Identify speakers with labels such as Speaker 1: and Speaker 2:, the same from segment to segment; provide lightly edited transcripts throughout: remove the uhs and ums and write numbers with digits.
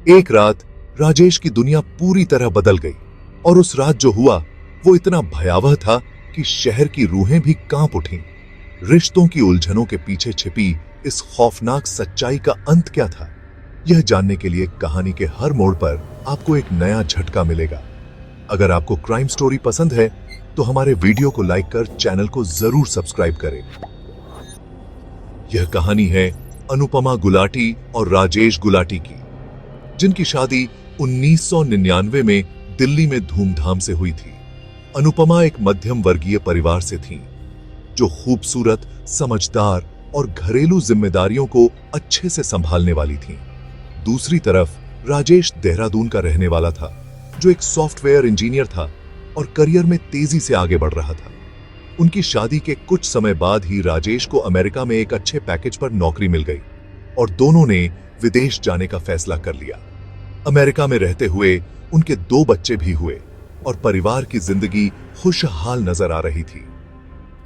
Speaker 1: एक रात राजेश की दुनिया पूरी तरह बदल गई और उस रात जो हुआ वो इतना भयावह था कि शहर की रूहें भी कांप उठीं। रिश्तों की उलझनों के पीछे छिपी इस खौफनाक सच्चाई का अंत क्या था, यह जानने के लिए कहानी के हर मोड़ पर आपको एक नया झटका मिलेगा। अगर आपको क्राइम स्टोरी पसंद है तो हमारे वीडियो को लाइक कर चैनल को जरूर सब्सक्राइब करें। यह कहानी है अनुपमा गुलाटी और राजेश गुलाटी की, जिनकी शादी 1999 में दिल्ली में धूमधाम से हुई थी। अनुपमा एक मध्यम वर्गीय परिवार से थीं, जो खूबसूरत, समझदार और घरेलू जिम्मेदारियों को अच्छे से संभालने वाली थीं। दूसरी तरफ राजेश देहरादून का रहने वाला था, जो एक सॉफ्टवेयर इंजीनियर था और करियर में तेजी से आगे बढ़ रहा था। उनकी शादी के कुछ समय बाद ही राजेश को अमेरिका में एक अच्छे पैकेज पर नौकरी मिल गई और दोनों ने विदेश जाने का फैसला कर लिया। अमेरिका में रहते हुए उनके 2 बच्चे भी हुए और परिवार की जिंदगी खुशहाल नजर आ रही थी।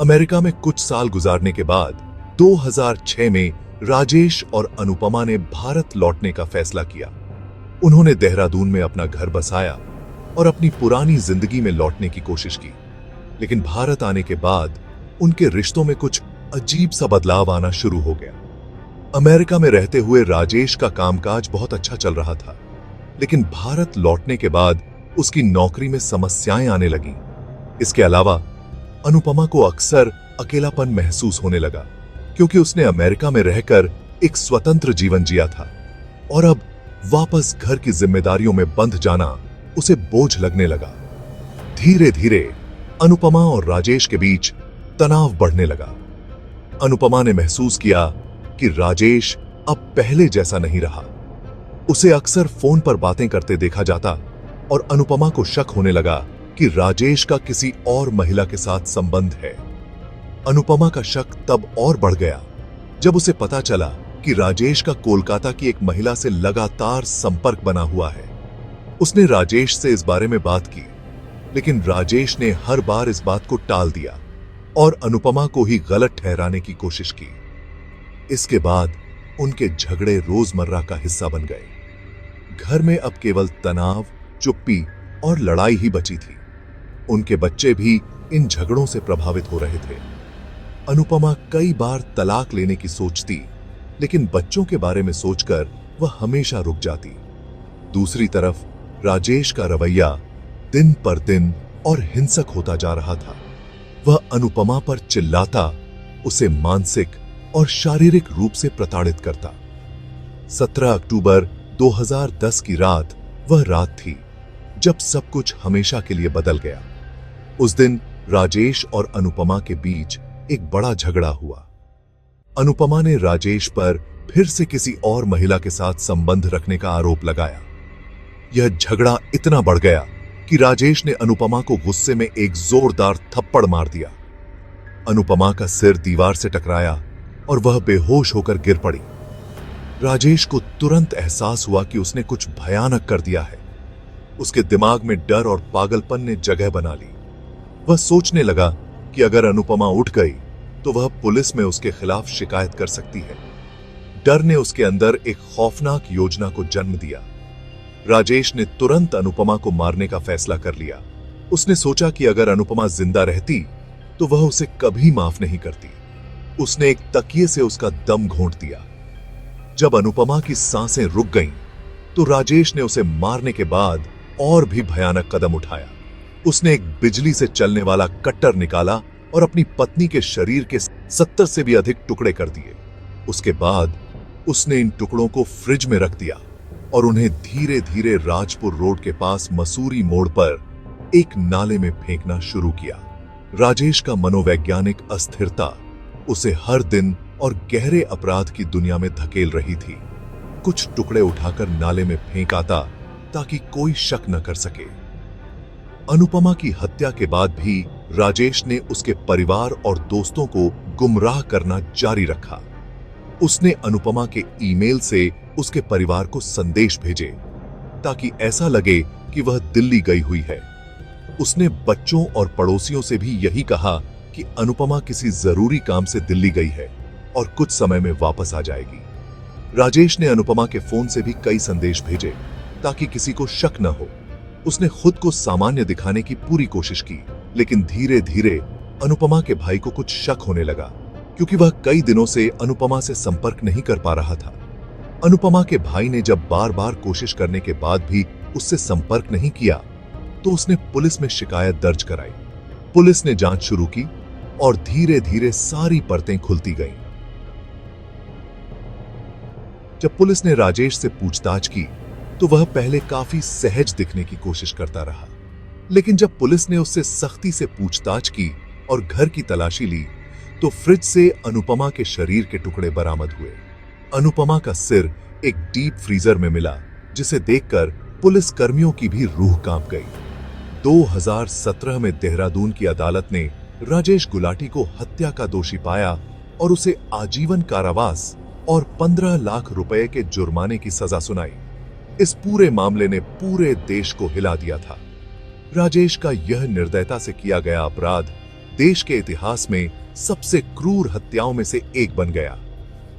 Speaker 1: अमेरिका में कुछ साल गुजारने के बाद 2006 में राजेश और अनुपमा ने भारत लौटने का फैसला किया। उन्होंने देहरादून में अपना घर बसाया और अपनी पुरानी जिंदगी में लौटने की कोशिश की, लेकिन भारत आने के बाद उनके रिश्तों में कुछ अजीब सा बदलाव आना शुरू हो गया। अमेरिका में रहते हुए राजेश का कामकाज बहुत अच्छा चल रहा था, लेकिन भारत लौटने के बाद उसकी नौकरी में समस्याएं आने लगीं। इसके अलावा अनुपमा को अक्सर अकेलापन महसूस होने लगा, क्योंकि उसने अमेरिका में रहकर एक स्वतंत्र जीवन जिया था और अब वापस घर की जिम्मेदारियों में बंध जाना उसे बोझ लगने लगा। धीरे धीरे अनुपमा और राजेश के बीच तनाव बढ़ने लगा। अनुपमा ने महसूस किया कि राजेश अब पहले जैसा नहीं रहा। उसे अक्सर फोन पर बातें करते देखा जाता और अनुपमा को शक होने लगा कि राजेश का किसी और महिला के साथ संबंध है। अनुपमा का शक तब और बढ़ गया जब उसे पता चला कि राजेश का कोलकाता की एक महिला से लगातार संपर्क बना हुआ है। उसने राजेश से इस बारे में बात की, लेकिन राजेश ने हर बार इस बात को टाल दिया और अनुपमा को ही गलत ठहराने की कोशिश की। इसके बाद उनके झगड़े रोजमर्रा का हिस्सा बन गए। घर में अब केवल तनाव, चुप्पी और लड़ाई ही बची थी। उनके बच्चे भी इन झगड़ों से प्रभावित हो रहे थे। अनुपमा कई बार तलाक लेने की सोचती, लेकिन बच्चों के बारे में सोचकर वह हमेशा रुक जाती। दूसरी तरफ राजेश का रवैया दिन पर दिन और हिंसक होता जा रहा था। वह अनुपमा पर चिल्लाता, उसे मानसिक और शारीरिक रूप से प्रताड़ित करता। 17 अक्टूबर 2010 की रात वह रात थी जब सब कुछ हमेशा के लिए बदल गया। उस दिन राजेश और अनुपमा के बीच एक बड़ा झगड़ा हुआ। अनुपमा ने राजेश पर फिर से किसी और महिला के साथ संबंध रखने का आरोप लगाया। यह झगड़ा इतना बढ़ गया कि राजेश ने अनुपमा को गुस्से में एक जोरदार थप्पड़ मार दिया। अनुपमा का सिर दीवार से टकराया और वह बेहोश होकर गिर पड़ी। राजेश को तुरंत एहसास हुआ कि उसने कुछ भयानक कर दिया है। उसके दिमाग में डर और पागलपन ने जगह बना ली। वह सोचने लगा कि अगर अनुपमा उठ गई तो वह पुलिस में उसके खिलाफ शिकायत कर सकती है। डर ने उसके अंदर एक खौफनाक योजना को जन्म दिया। राजेश ने तुरंत अनुपमा को मारने का फैसला कर लिया। उसने सोचा कि अगर अनुपमा जिंदा रहती तो वह उसे कभी माफ नहीं करती। उसने एक तकिए से उसका दम घोंट दिया। जब अनुपमा की सांसें रुक गईं, तो राजेश ने उसे मारने के बाद और भी भयानक कदम उठाया। उसने एक बिजली से चलने वाला कट्टर निकाला और अपनी पत्नी के शरीर के 70 से भी अधिक टुकड़े कर दिए। उसके बाद उसने इन टुकड़ों को फ्रिज में रख दिया और उन्हें धीरे धीरे राजपुर रोड के पास मसूरी मोड़ पर एक नाले में फेंकना शुरू किया। राजेश का मनोवैज्ञानिक अस्थिरता उसे हर दिन और गहरे अपराध की दुनिया में धकेल रही थी। कुछ टुकड़े उठाकर नाले में फेंक आता ताकि कोई शक न कर सके। अनुपमा की हत्या के बाद भी राजेश ने उसके परिवार और दोस्तों को गुमराह करना जारी रखा। उसने अनुपमा के ईमेल से उसके परिवार को संदेश भेजे ताकि ऐसा लगे कि वह दिल्ली गई हुई है। उसने बच्चों और पड़ोसियों से भी यही कहा कि अनुपमा किसी जरूरी काम से दिल्ली गई है और कुछ समय में वापस आ जाएगी। राजेश ने अनुपमा के फोन से भी कई संदेश भेजे ताकि किसी को शक न हो। उसने खुद को सामान्य दिखाने की पूरी कोशिश की, लेकिन धीरे धीरे अनुपमा के भाई को कुछ शक होने लगा, क्योंकि वह कई दिनों से अनुपमा से संपर्क नहीं कर पा रहा था। अनुपमा के भाई ने जब बार बार कोशिश करने के बाद भी उससे संपर्क नहीं किया, तो उसने पुलिस में शिकायत दर्ज कराई। पुलिस ने जांच शुरू की और धीरे धीरे सारी परतें खुलती गईं। जब पुलिस ने राजेश से पूछताछ की, तो वह पहले काफी सहज दिखने की कोशिश करता रहा, लेकिन जब पुलिस ने उससे सख्ती से पूछताछ की और घर की तलाशी ली, तो फ्रिज से अनुपमा के शरीर के टुकड़े बरामद हुए। अनुपमा का सिर एक डीप फ्रीजर में मिला, जिसे देखकर पुलिस कर्मियों की भी रूह कांप गई। 2017 में देहरादून की अदालत ने राजेश गुलाटी को हत्या का दोषी पाया और उसे आजीवन कारावास और 15 लाख रुपए के जुर्माने की सजा सुनाई। इस पूरे मामले ने पूरे देश को हिला दिया था। राजेश का यह निर्दयता से किया गया अपराध देश के इतिहास में सबसे क्रूर हत्याओं में से एक बन गया।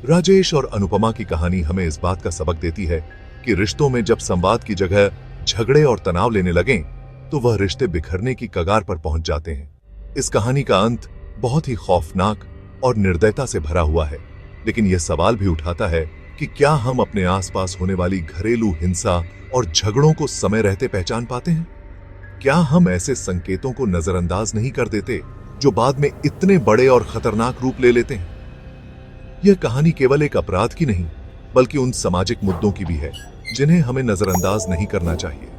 Speaker 1: राजेश और अनुपमा की कहानी हमें इस बात का सबक देती है कि रिश्तों में जब संवाद की जगह झगड़े और तनाव लेने लगें, तो वह रिश्ते बिखरने की कगार पर पहुंच जाते हैं। इस कहानी का अंत बहुत ही खौफनाक और निर्दयता से भरा हुआ है, लेकिन यह सवाल भी उठाता है कि क्या हम अपने आसपास होने वाली घरेलू हिंसा और झगड़ों को समय रहते पहचान पाते हैं? क्या हम ऐसे संकेतों को नजरअंदाज नहीं कर देते जो बाद में इतने बड़े और खतरनाक रूप ले लेते हैं? यह कहानी केवल एक अपराध की नहीं, बल्कि उन सामाजिक मुद्दों की भी है जिन्हें हमें नजरअंदाज नहीं करना चाहिए।